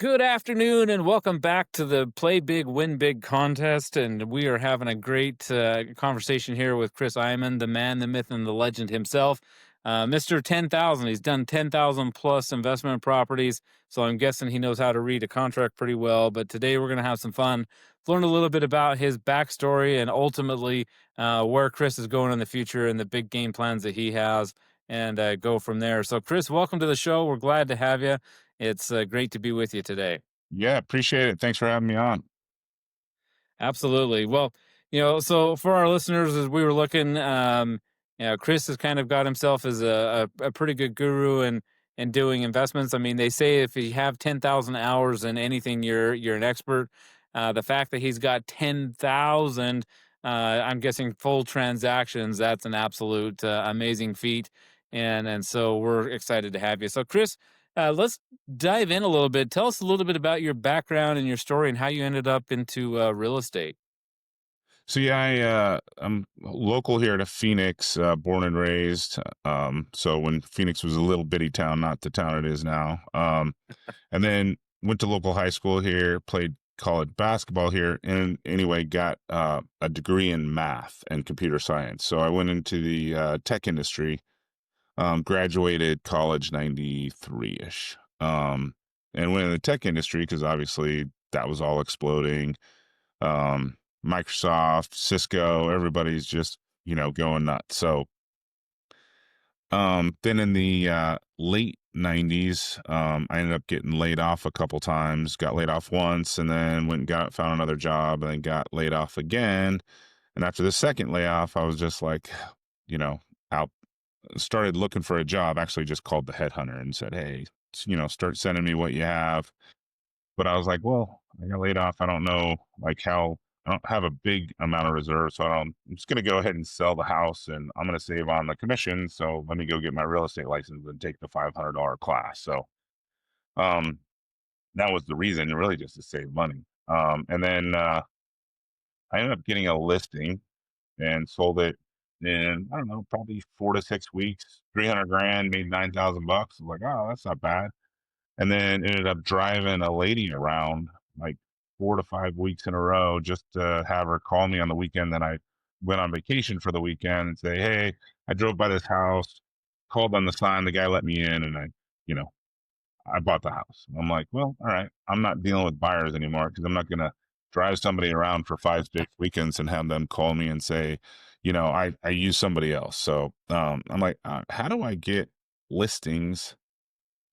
Good afternoon, and welcome back to the Play Big, Win Big contest. And we are having a great conversation here with Chris Eymann, the man, the myth, and the legend himself. Mr. 10,000. He's done 10,000 plus investment properties. So I'm guessing he knows how to read a contract pretty well. But today we're going to have some fun, learn a little bit about his backstory and ultimately where Chris is going in the future and the big game plans that he has and go from there. So, Chris, welcome to the show. We're glad to have you. It's great to be with you today. Yeah, appreciate it. Thanks for having me on. Absolutely. Well, so for our listeners, as we were looking, Chris has kind of got himself as a pretty good guru in doing investments. I mean, they say if you have 10,000 hours in anything, you're an expert. The fact that he's got 10,000, I'm guessing full transactions, that's an absolute amazing feat. And so we're excited to have you. So, Chris, let's dive in a little bit. Tell us a little bit about your background and your story and how you ended up into real estate. So yeah, I'm local here to Phoenix, born and raised. So when Phoenix was a little bitty town, not the town it is now. And then went to local high school here, played college basketball here, and anyway, got a degree in math and computer science. So I went into the tech industry. Graduated college 93 ish. And went in the tech industry because obviously that was all exploding. Microsoft, Cisco, everybody's just, going nuts. So, then in the late 90s, I ended up getting laid off a couple times, got laid off once, and then went and found another job and then got laid off again. And after the second layoff, I was just like, you know, out, started looking for a job, actually just called the headhunter and said, hey, start sending me what you have. But I was like, well, I got laid off. I don't know like how I don't have a big amount of reserves. So I'm just gonna go ahead and sell the house and I'm gonna save on the commission. So let me go get my real estate license and take the $500 class. So um that was the reason, really just to save money. And then I ended up getting a listing and sold it in, I don't know, probably 4 to 6 weeks, 300 grand, made 9,000 bucks. I was like, oh, that's not bad. And then ended up driving a lady around like 4 to 5 weeks in a row just to have her call me on the weekend that I went on vacation for the weekend and say, hey, I drove by this house, called on the sign, the guy let me in, and you know, I bought the house. I'm like, well, all right, I'm not dealing with buyers anymore because I'm not gonna drive somebody around for 5 6 weekends and have them call me and say, I use somebody else. So I'm like, how do I get listings?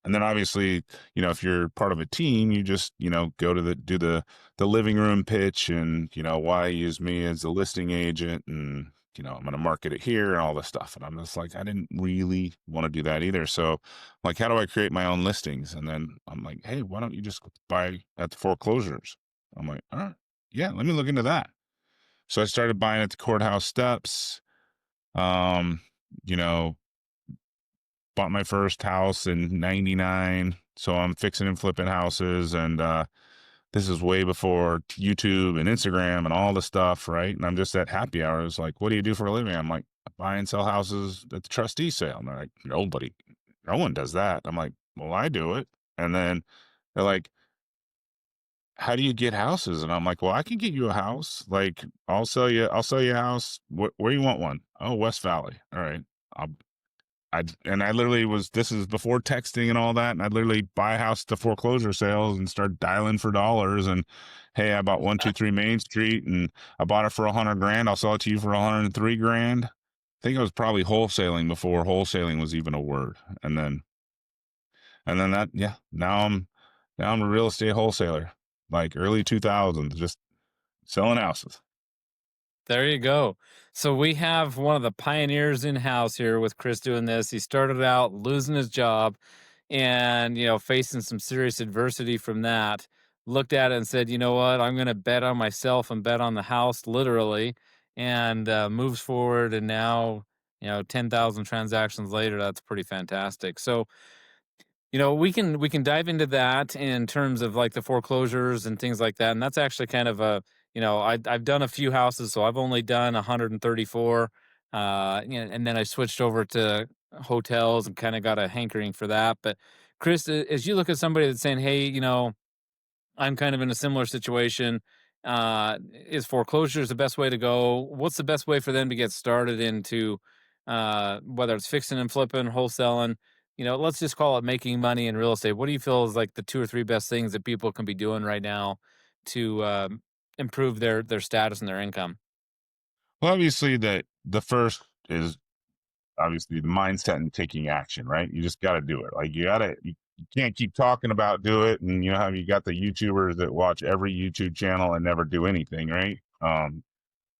And then obviously, if you're part of a team, you just, go to the living room pitch and, why use me as a listing agent and, I'm going to market it here and all this stuff. And I'm just like, I didn't really want to do that either. So like, how do I create my own listings? And then I'm like, hey, why don't you just buy at the foreclosures? I'm like, all right, yeah, let me look into that. So I started buying at the courthouse steps. Um, you know, bought my first house in 99. So I'm fixing and flipping houses. And this is way before YouTube and Instagram and all the stuff, right? And I'm just at happy hours. Like, what do you do for a living? I'm like, buy and sell houses at the trustee sale. And they're like, no one does that. I'm like, well, I do it. And then they're like, how do you get houses? And I'm like, well, I can get you a house. Like, I'll sell you a house. Where you want one? Oh, West Valley. All right. I'll I literally this is before texting and all that, and I'd literally buy a house at the foreclosure sales and start dialing for dollars. And hey, I bought 123 Main Street, and I bought it for 100 grand. I'll sell it to you for 103 grand. I think I was probably wholesaling before wholesaling was even a word. And then that, yeah, now I'm a real estate wholesaler, like early 2000s, just selling houses. There you go. So we have one of the pioneers in house here with Chris doing this. He started out losing his job and, facing some serious adversity from that. Looked at it and said, you know what? I'm going to bet on myself and bet on the house, literally, and moves forward. And now, 10,000 transactions later, that's pretty fantastic. So, we can dive into that in terms of like the foreclosures and things like that. And that's actually kind of I've done a few houses, so I've only done 134. And then I switched over to hotels and kind of got a hankering for that. But Chris, as you look at somebody that's saying, hey, I'm kind of in a similar situation. Is foreclosures the best way to go? What's the best way for them to get started into whether it's fixing and flipping, wholesaling? Let's just call it making money in real estate. What do you feel is like the two or three best things that people can be doing right now to improve their status and their income? Well, obviously, the first is obviously the mindset and taking action, right? You just got to do it. Like you can't keep talking about do it, and you know how you got the YouTubers that watch every YouTube channel and never do anything, right? So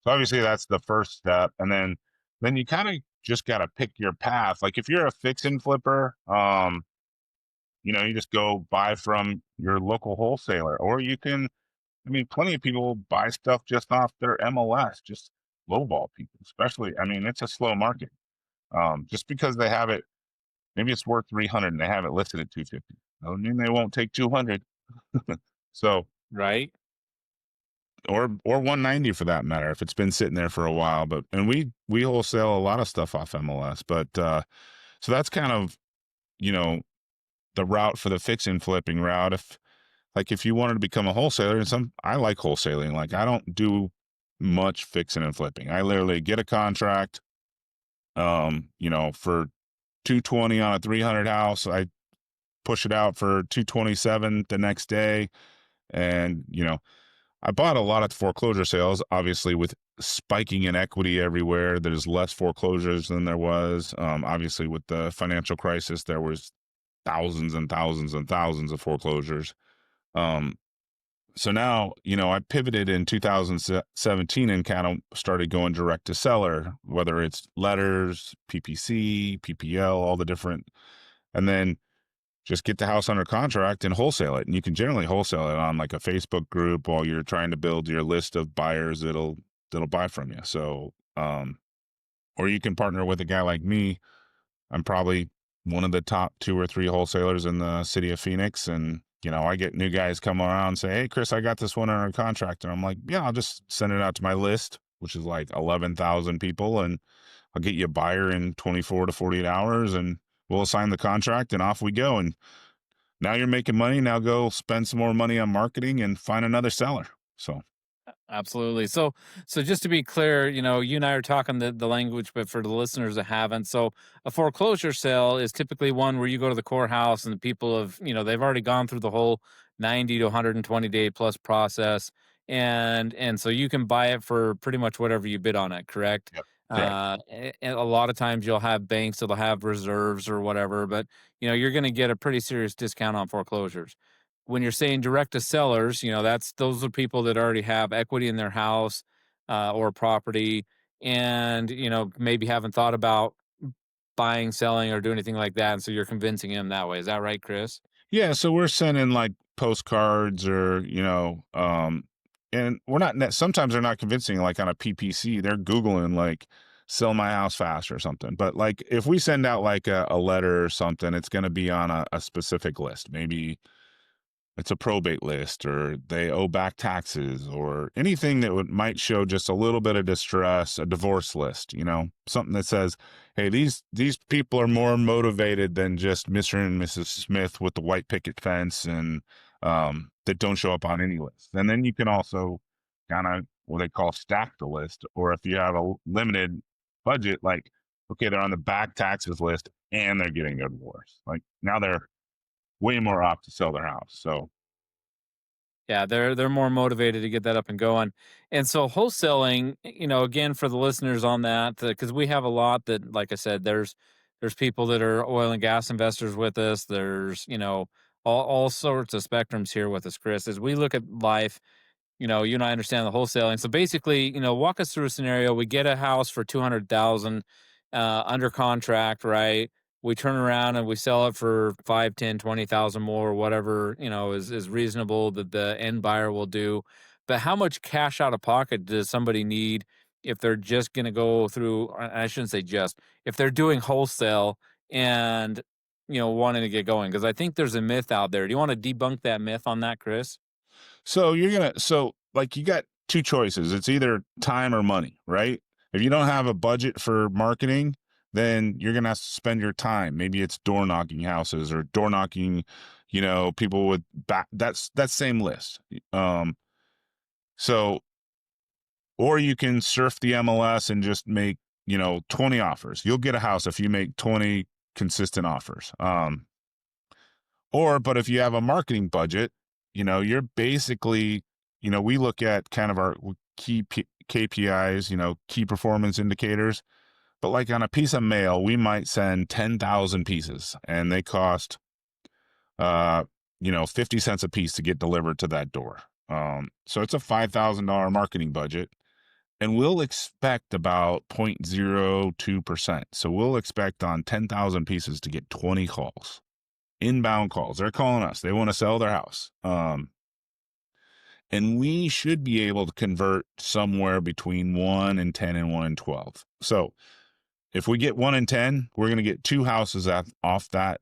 obviously that's the first step, and then you kind of just got to pick your path. Like if you're a fix and flipper, you just go buy from your local wholesaler, or you can. I mean, plenty of people buy stuff just off their MLS, just lowball people, especially. I mean, it's a slow market. Just because they have it, maybe it's worth 300 and they have it listed at 250. I mean, they won't take 200. So, Right? or 190 for that matter, if it's been sitting there for a while. But and we wholesale a lot of stuff off MLS. But so that's kind of you know the route for the fix and flipping route. If you wanted to become a wholesaler, and I like wholesaling. Like I don't do much fixing and flipping. I literally get a contract, for 220 on a 300 house. I push it out for 227 the next day. And, I bought a lot of foreclosure sales, obviously with spiking in equity everywhere. There's less foreclosures than there was. Obviously with the financial crisis, there was thousands and thousands and thousands of foreclosures. Um, so now, I pivoted in 2017 and kind of started going direct to seller, whether it's letters, PPC, PPL, all the different, and then just get the house under contract and wholesale it. And you can generally wholesale it on like a Facebook group while you're trying to build your list of buyers that'll buy from you. So, or you can partner with a guy like me. I'm probably one of the top two or three wholesalers in the city of Phoenix. And, I get new guys come around and say, "Hey, Chris, I got this one under contract." And I'm like, "Yeah, I'll just send it out to my list, which is like 11,000 people. And I'll get you a buyer in 24 to 48 hours and we'll assign the contract and off we go." And now you're making money. Now go spend some more money on marketing and find another seller. So, Absolutely. So just to be clear, you and I are talking the language, but for the listeners that haven't, so a foreclosure sale is typically one where you go to the courthouse and the people have, they've already gone through the whole 90 to 120 day plus process, and so you can buy it for pretty much whatever you bid on it. Correct. yep, correct. And a lot of times you'll have banks that'll have reserves or whatever, but you're going to get a pretty serious discount on foreclosures. When you're saying direct to sellers, those are people that already have equity in their house or property, and maybe haven't thought about buying, selling, or doing anything like that. And so you're convincing him that way. Is that right, Chris? Yeah. So we're sending like postcards or, and we're not, sometimes they're not convincing like on a PPC. They're Googling like sell my house fast or something. But like if we send out like a letter or something, it's going to be on a specific list. Maybe it's a probate list or they owe back taxes or anything that might show just a little bit of distress, a divorce list, something that says, "Hey, these people are more motivated than just Mr. and Mrs. Smith with the white picket fence and that don't show up on any list." And then you can also kind of what they call stack the list, or if you have a limited budget, like, okay, they're on the back taxes list and they're getting a divorce. Like now they're way more opt to sell their house. So Yeah, they're more motivated to get that up and going. And so wholesaling, again for the listeners on that, because we have a lot that, like I said, there's people that are oil and gas investors with us. There's all sorts of spectrums here with us, Chris. As we look at life, you and I understand the wholesaling. So basically, walk us through a scenario. We get a house for 200,000 under contract, right? We turn around and we sell it for 5, 10, 20,000 more, whatever, is reasonable that the end buyer will do. But how much cash out of pocket does somebody need if they're just going to go through, I shouldn't say just, if they're doing wholesale and, wanting to get going? Because I think there's a myth out there. Do you want to debunk that myth on that, Chris? so like you got two choices. It's either time or money, right? If you don't have a budget for marketing, then you're gonna have to spend your time. Maybe it's door knocking houses or door knocking, people with back that's same list. Um, so or you can surf the MLS and just make, 20 offers. You'll get a house if you make 20 consistent offers. But if you have a marketing budget, you're basically, we look at kind of our KPIs, key performance indicators. But like on a piece of mail, we might send 10,000 pieces and they cost, uh, 50 cents a piece to get delivered to that door. So it's a $5,000 marketing budget, and we'll expect about 0.02%. So we'll expect on 10,000 pieces to get 20 calls, inbound calls. They're calling us. They want to sell their house. And we should be able to convert somewhere between 1 in 10 and 1 in 12. So if we get 1 in 10, we're going to get two houses off that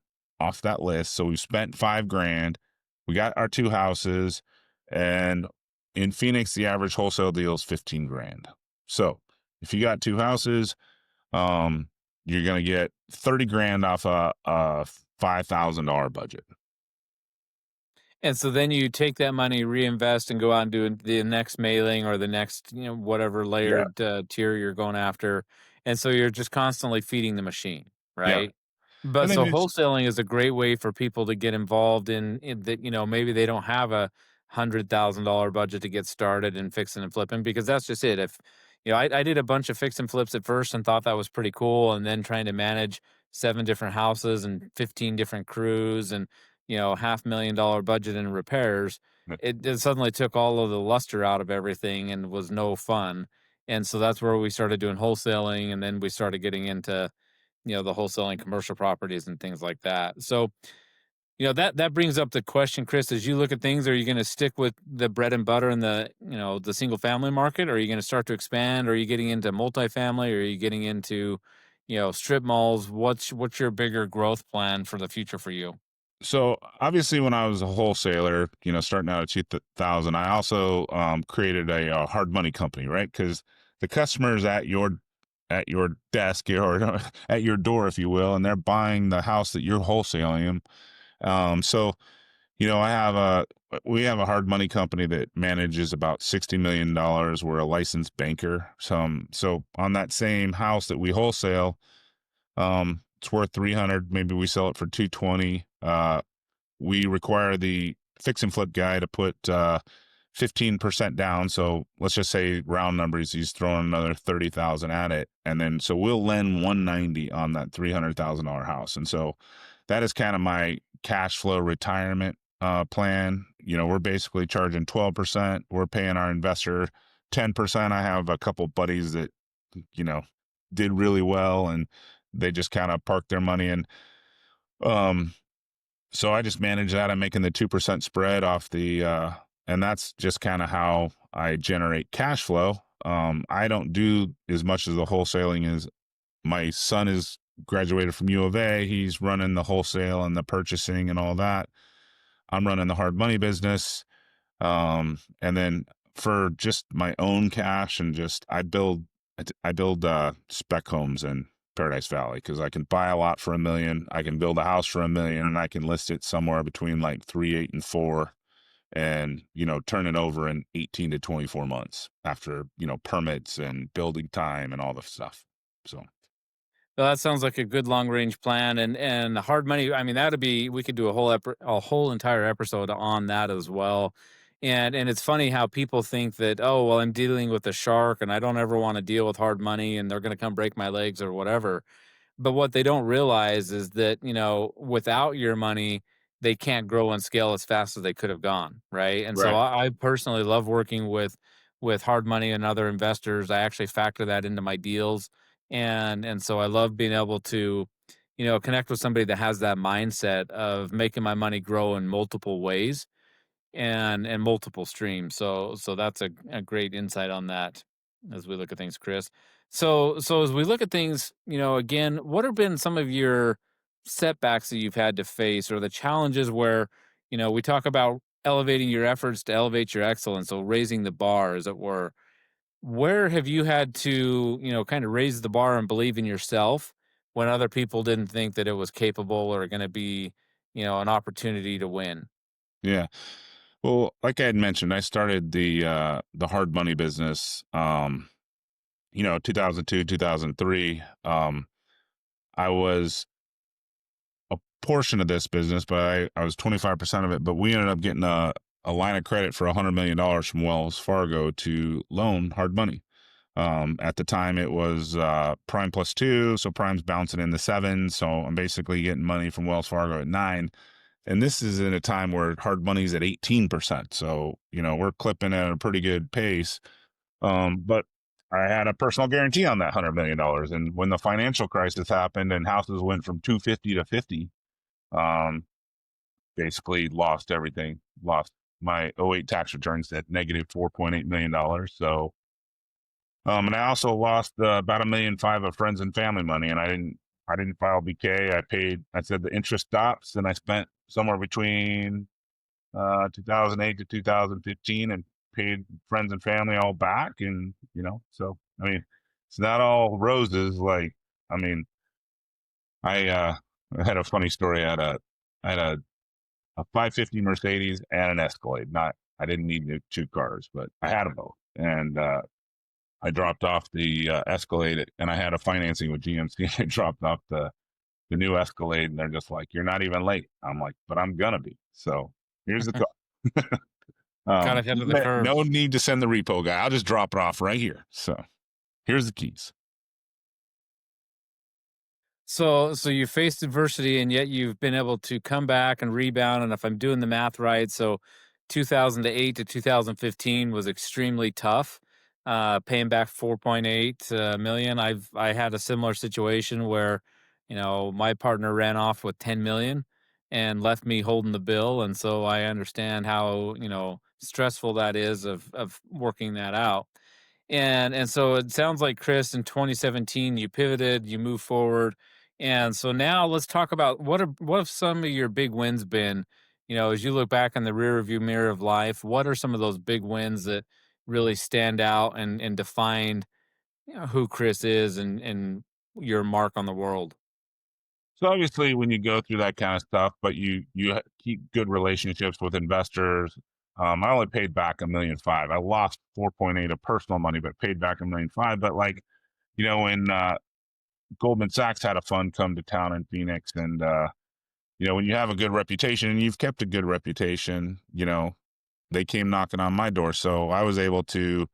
list. So we've spent 5 grand. We got our two houses, and in Phoenix, the average wholesale deal is 15 grand. So if you got two houses, um, you're going to get 30 grand off a $5,000 budget. And so then you take that money, reinvest, and go out and do the next mailing or the next, whatever Yeah. layered tier you're going after. And so you're just constantly feeding the machine, Yeah. right? But And then so it's, wholesaling is a great way for people to get involved in that, maybe they don't have $100,000 budget to get started in fixing and flipping, because that's just it. If, I did a bunch of fix and flips at first and thought that was pretty cool. And then trying to manage 7 different houses and 15 different crews and, $500,000 budget in repairs, it suddenly took all of the luster out of everything and was no fun. And so that's where we started doing wholesaling, and then we started getting into, the wholesaling commercial properties and things like that. So, that brings up the question, Chris, as you look at things, are you going to stick with the bread and butter in the single family market? Or are you going to start to expand? Or are you getting into multifamily? Or are you getting into, strip malls? What's your bigger growth plan for the future for you? so obviously when I was a wholesaler, starting out at 2000, I also created a hard money company, right? Because the customers at your desk or at your door, if you will, and they're buying the house that you're wholesaling them. So I have a we have a hard money company that manages about $60 million. We're a licensed banker. So on that same house that we wholesale, it's worth 300. Maybe we sell it for 220. We require the fix and flip guy to put 15% down. So let's just say round numbers, he's throwing another 30,000 at it. And then so we'll lend 190 on that $300,000 house. And so that is kind of my cash flow retirement plan. We're basically charging 12%. We're paying our investor 10%. I have a couple buddies that, you know, did really well and they just kind of parked their money in. Um, so I just manage that. I'm making the 2% spread off and that's just kind of how I generate cash flow. I don't do as much as the wholesaling as my son is graduated from U of A. He's running the wholesale and the purchasing and all that. I'm running the hard money business. And then for just my own cash and just I build spec homes in Paradise Valley because I can buy a lot for $1 million. I can build a house for $1 million and I can list it somewhere between like 3, 8, and 4 and, turn it over in 18 to 24 months after, permits and building time and all the stuff. So, Well, that sounds like a good long range plan, and the hard money. I mean, that'd be we could do a whole entire episode on that as well. And it's funny how people think that, oh well, I'm dealing with a shark and I don't ever want to deal with hard money and they're going to come break my legs or whatever. But what they don't realize is that, without your money, they can't grow and scale as fast as they could have gone, right? And so right. I personally love working with hard money and other investors. I actually factor that into my deals. And so I love being able to, connect with somebody that has that mindset of making my money grow in multiple ways and multiple streams. So that's a great insight on that as we look at things, Chris. So as we look at things, again, what have been some of your setbacks that you've had to face, or the challenges where, we talk about elevating your efforts to elevate your excellence, so raising the bar, as it were. Where have you had to, kind of raise the bar and believe in yourself when other people didn't think that it was capable or going to be, an opportunity to win. Yeah. Well, like I had mentioned, I started the hard money business 2002, 2003. I was a portion of this business, but I was 25% of it. But we ended up getting a line of credit for $100 million from Wells Fargo to loan hard money. At the time, it was prime plus two, so prime's bouncing in the seven. So I'm basically getting money from Wells Fargo at nine. And this is in a time where hard money's at 18%. So, we're clipping at a pretty good pace. But I had a personal guarantee on that $100 million. And when the financial crisis happened and houses went from 250 to 50, um, basically lost everything. Lost my '08 tax returns at negative $4.8 million. So, and I also lost about $1.5 million of friends and family money, and I didn't file BK. I said the interest stops, and I spent somewhere between 2008 to 2015 and paid friends and family all back. And, so, I mean, it's not all roses. Like, I mean, I had a funny story. I had a 550 Mercedes and an Escalade. I didn't need two cars, but I had them both. And, I dropped off the Escalade, and I had a financing with GMC. I dropped off the new Escalade, and they're just like, "You're not even late." I'm like, "But I'm gonna be." So here's the car. Got ahead of the No curve. need to send the repo guy. I'll just drop it off right here. So here's the keys. So you faced adversity and yet you've been able to come back and rebound. And if I'm doing the math right, so 2008 to 2015 was extremely tough. Paying back 4.8 million. I had a similar situation where, my partner ran off with 10 million and left me holding the bill. And so I understand how, stressful that is of working that out. And so it sounds like Chris in 2017 you pivoted, you moved forward, and so now let's talk about what have some of your big wins been? As you look back in the rear view mirror of life, what are some of those big wins that really stand out and define who Chris is and your mark on the world? So obviously, when you go through that kind of stuff, but you keep good relationships with investors. I only paid back $1.5 million. I lost 4.8 of personal money, but paid back $1.5 million. But like, when Goldman Sachs had a fund come to town in Phoenix, and when you have a good reputation and you've kept a good reputation, they came knocking on my door. So I was able to.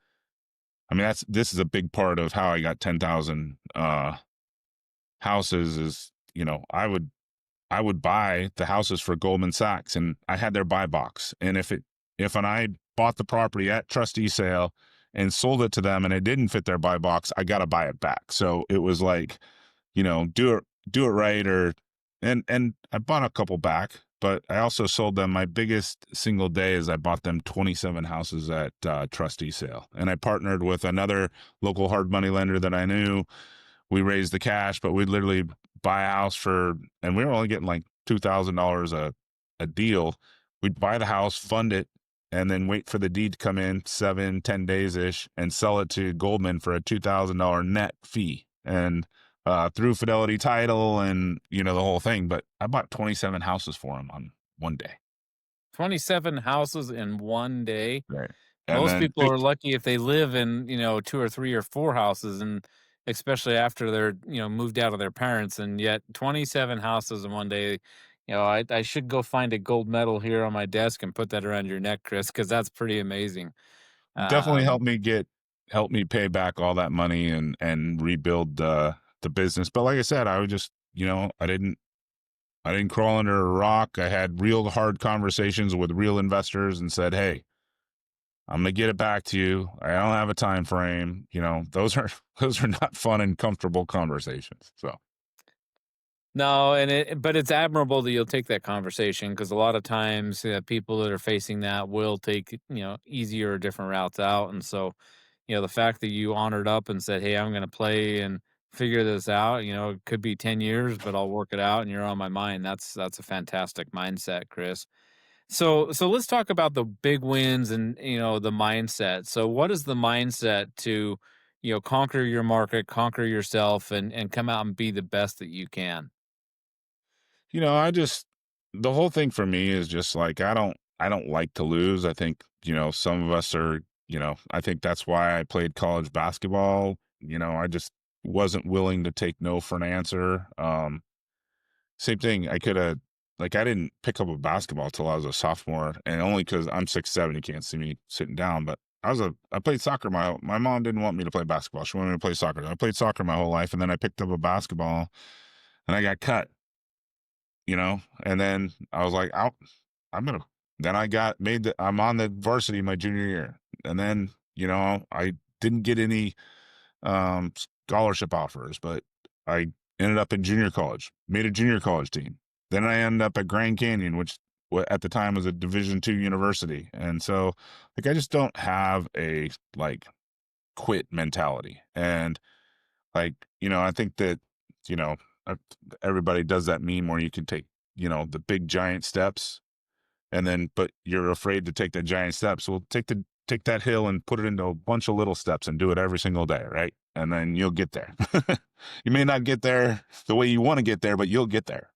I mean, this is a big part of how I got 10,000 houses. Is I would buy the houses for Goldman Sachs, and I had their buy box. And if I bought the property at trustee sale and sold it to them and it didn't fit their buy box, I got to buy it back. So it was like, do it right. And I bought a couple back, but I also sold them. My biggest single day is I bought them 27 houses at trustee sale, and I partnered with another local hard money lender that I knew. We raised the cash, but we'd literally buy a house and we were only getting like $2,000 a deal. We'd buy the house, fund it, and then wait for the deed to come in 7, 10 days ish, and sell it to Goldman for a $2,000 net fee. And through Fidelity Title and the whole thing. But I bought 27 houses for him on one day. 27 houses in one day. Right. And Most then people are lucky if they live in, two or three or four houses, and especially after they're, moved out of their parents, and yet 27 houses in one day. I should go find a gold medal here on my desk and put that around your neck, Chris, because that's pretty amazing. definitely Um, helped me pay back all that money and rebuild the business. But like I said, I would just, I didn't crawl under a rock. I had real hard conversations with real investors and said, "Hey, I'm gonna get it back to you. I don't have a time frame." Those are those are not fun and comfortable conversations. So no, but it's admirable that you'll take that conversation because a lot of times people that are facing that will take easier or different routes out, and so the fact that you honored up and said, "Hey, I'm going to play and figure this out." It could be 10 years, but I'll work it out, and you're on my mind. That's a fantastic mindset, Chris. So let's talk about the big wins and the mindset. So what is the mindset to conquer your market, conquer yourself, and come out and be the best that you can? I just the whole thing for me is just like I don't like to lose. I think, some of us are, I think that's why I played college basketball. I just wasn't willing to take no for an answer. Same thing. I could have like I didn't pick up a basketball till I was a sophomore, and only because I'm 6'7", you can't see me sitting down. But I played soccer. My mom didn't want me to play basketball. She wanted me to play soccer. I played soccer my whole life, and then I picked up a basketball, and I got cut. And then I was like, out. I'm gonna. Then I got made. I'm on the varsity my junior year, and then I didn't get any scholarship offers, but I ended up in junior college, made a junior college team. Then I ended up at Grand Canyon, which at the time was a Division II university. And so like I just don't have a like quit mentality. And like, I think that, you know, uh, everybody does that meme where you can take, the big giant steps and then but you're afraid to take that giant steps. Well, take that hill and put it into a bunch of little steps and do it every single day, right? And then you'll get there. You may not get there the way you want to get there, but you'll get there.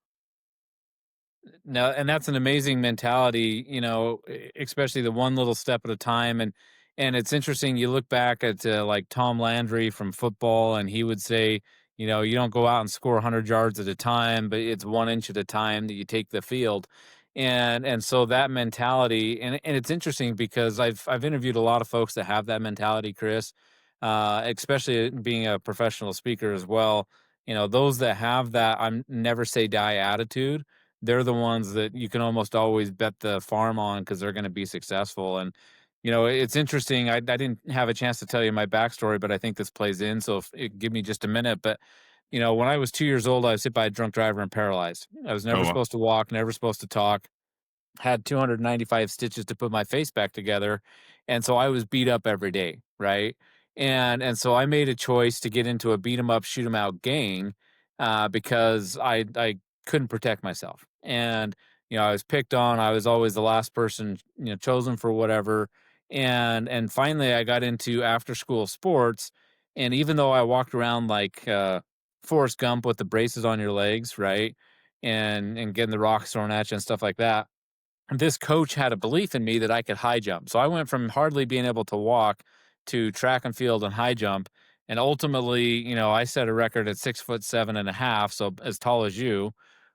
No, and that's an amazing mentality, especially the one little step at a time. And it's interesting. You look back at like Tom Landry from football, and he would say, you don't go out and score 100 yards at a time, but it's 1 inch at a time that you take the field. And so that mentality, and it's interesting because I've interviewed a lot of folks that have that mentality, Chris, especially being a professional speaker as well. Those that have that I'm never say die attitude, they're the ones that you can almost always bet the farm on because they're going to be successful. And it's interesting. I didn't have a chance to tell you my backstory, but I think this plays in. So give me just a minute. But when I was 2 years old, I was hit by a drunk driver and paralyzed. I was Oh never well. supposed to walk, never supposed to talk, had 295 stitches to put my face back together, and so I was beat up every day, right? And so I made a choice to get into a beat 'em up, shoot 'em out gang, because I couldn't protect myself, and I was picked on. I was always the last person chosen for whatever, and finally I got into after school sports, and even though I walked around like Forrest Gump with the braces on your legs, right? And getting the rocks thrown at you and stuff like that, this coach had a belief in me that I could high jump. So I went from hardly being able to walk to track and field and high jump. And ultimately, I set a record at 6'7.5", so as tall as you,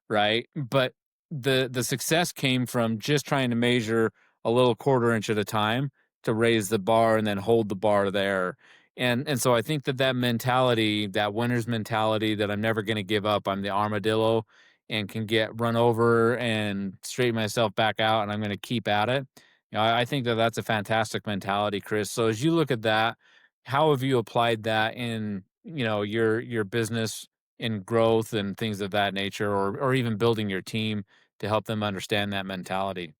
right? But the success came from just trying to measure a little quarter inch at a time to raise the bar and then hold the bar there. And so I think that mentality, that winner's mentality, that I'm never going to give up, I'm the armadillo, and can get run over and straighten myself back out, and I'm going to keep at it. I think that that's a fantastic mentality, Chris. So as you look at that, how have you applied that in your business, in growth and things of that nature, or even building your team to help them understand that mentality?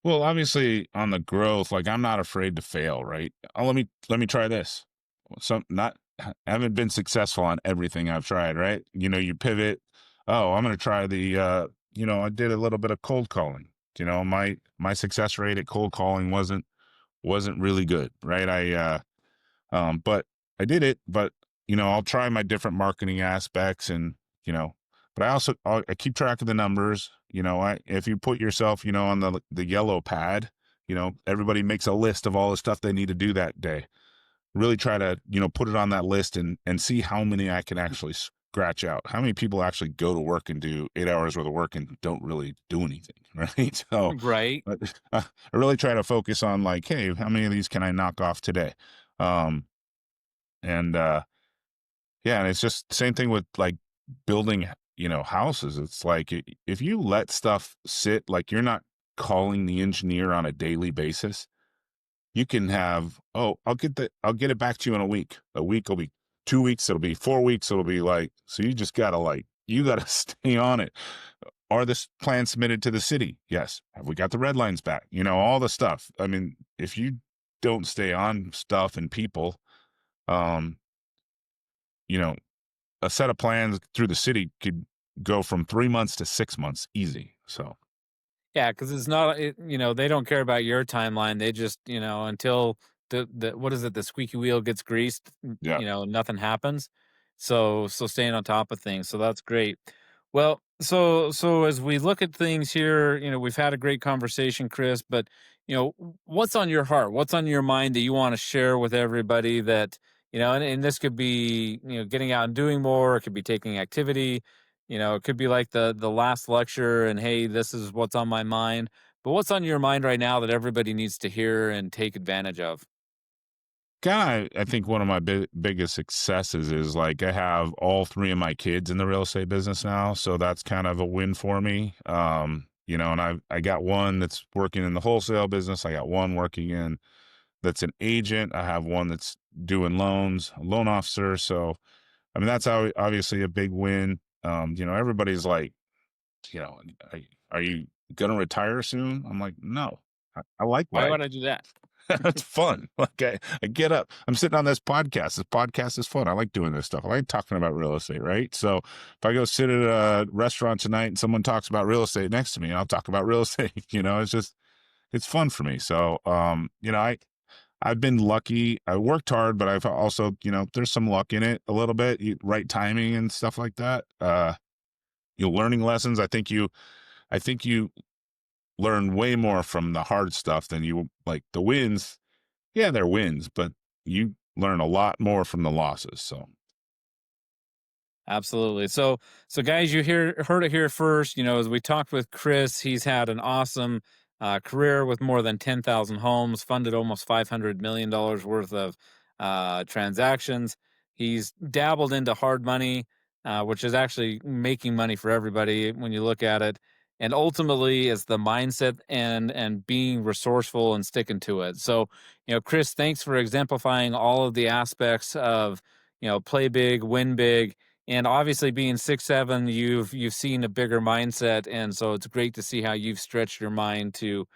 Well, obviously on the growth, like I'm not afraid to fail, right? Oh, let me try this. Some not I haven't been successful on everything I've tried, right? You pivot. Oh, I'm gonna try I did a little bit of cold calling. My success rate at cold calling wasn't really good, right? But I did it, but I'll try my different marketing aspects and, you know, but I keep track of the numbers. If you put yourself, on the yellow pad, everybody makes a list of all the stuff they need to do that day. Really try to, put it on that list and see how many I can actually scratch out. How many people actually go to work and do 8 hours worth of work and don't really do anything, right? So Right. but, I really try to focus on like, hey, how many of these can I knock off today? Um, and yeah, and it's just same thing with like building, houses. It's like if you let stuff sit, like you're not calling the engineer on a daily basis, you can have, oh, I'll get it back to you in a week. A week will be 2 weeks, it'll be 4 weeks, it'll be like, so you just gotta you gotta stay on it. Are this plan submitted to the city? Yes. Have we got the red lines back? All the stuff. I mean, if you don't stay on stuff and people, um, you know, a set of plans through the city could go from 3 months to 6 months easy. So, Yeah, because it's not, they don't care about your timeline. They just, until the what is it, the squeaky wheel gets greased, yeah. nothing happens. So staying on top of things. So that's great. Well, so as we look at things here, we've had a great conversation, Chris, but what's on your heart? What's on your mind that you want to share with everybody that, and this could be, getting out and doing more, it could be taking activity, it could be like the last lecture and hey, this is what's on my mind. But what's on your mind right now that everybody needs to hear and take advantage of? I think one of my biggest successes is like I have all three of my kids in the real estate business now, so that's kind of a win for me. And I got one that's working in the wholesale business. I got one working in that's an agent. I have one that's doing loans, a loan officer. So I mean that's how obviously a big win. Everybody's like, are you gonna retire soon? I'm like, no, I like what Why I would I do that? it's fun. Like I get up. I'm sitting on this podcast. This podcast is fun. I like doing this stuff. I like talking about real estate, right? So if I go sit at a restaurant tonight and someone talks about real estate next to me, I'll talk about real estate. It's fun for me. So I've been lucky. I worked hard, but I've also, there's some luck in it a little bit. Right timing and stuff like that. Learning lessons. I think you learn way more from the hard stuff than you like the wins. Yeah, they're wins, but you learn a lot more from the losses. So Absolutely. So guys, heard it here first. As we talked with Chris, he's had an awesome career with more than 10,000 homes, funded almost $500 million worth of transactions. He's dabbled into hard money, which is actually making money for everybody when you look at it. And ultimately, it's the mindset and being resourceful and sticking to it. So, Chris, thanks for exemplifying all of the aspects of play big, win big, and obviously being 6'7", you've seen a bigger mindset, and so it's great to see how you've stretched your mind to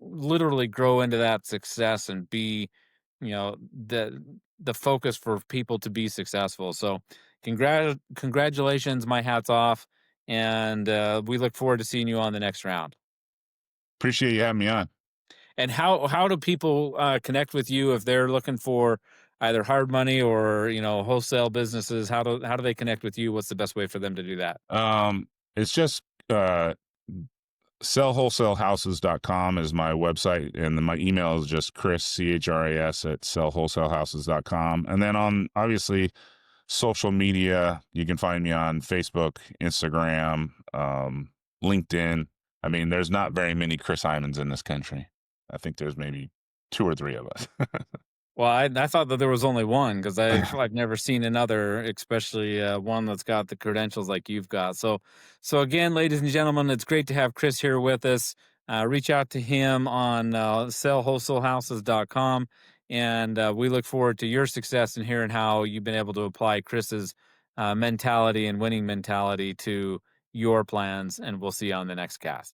literally grow into that success and be, the focus for people to be successful. So, congratulations, my hat's off, and we look forward to seeing you on the next round. appreciate you having me on. And how do people connect with you if they're looking for either hard money or wholesale businesses? How do they connect with you? What's the best way for them to do that? It's just uh sellwholesalehouses.com is my website, and then my email is just chris at sellwholesalehouses.com. And then on obviously social media, you can find me on Facebook, Instagram, LinkedIn. I mean, there's not very many Chris Eymanns in this country. I think there's maybe two or three of us. Well, I thought that there was only one because I've never seen another, especially one that's got the credentials like you've got. So again, ladies and gentlemen, it's great to have Chris here with us. Reach out to him on sellwholesalehouses.com, and we look forward to your success and hearing how you've been able to apply Chris's mentality and winning mentality to your plans. And we'll see you on the next cast.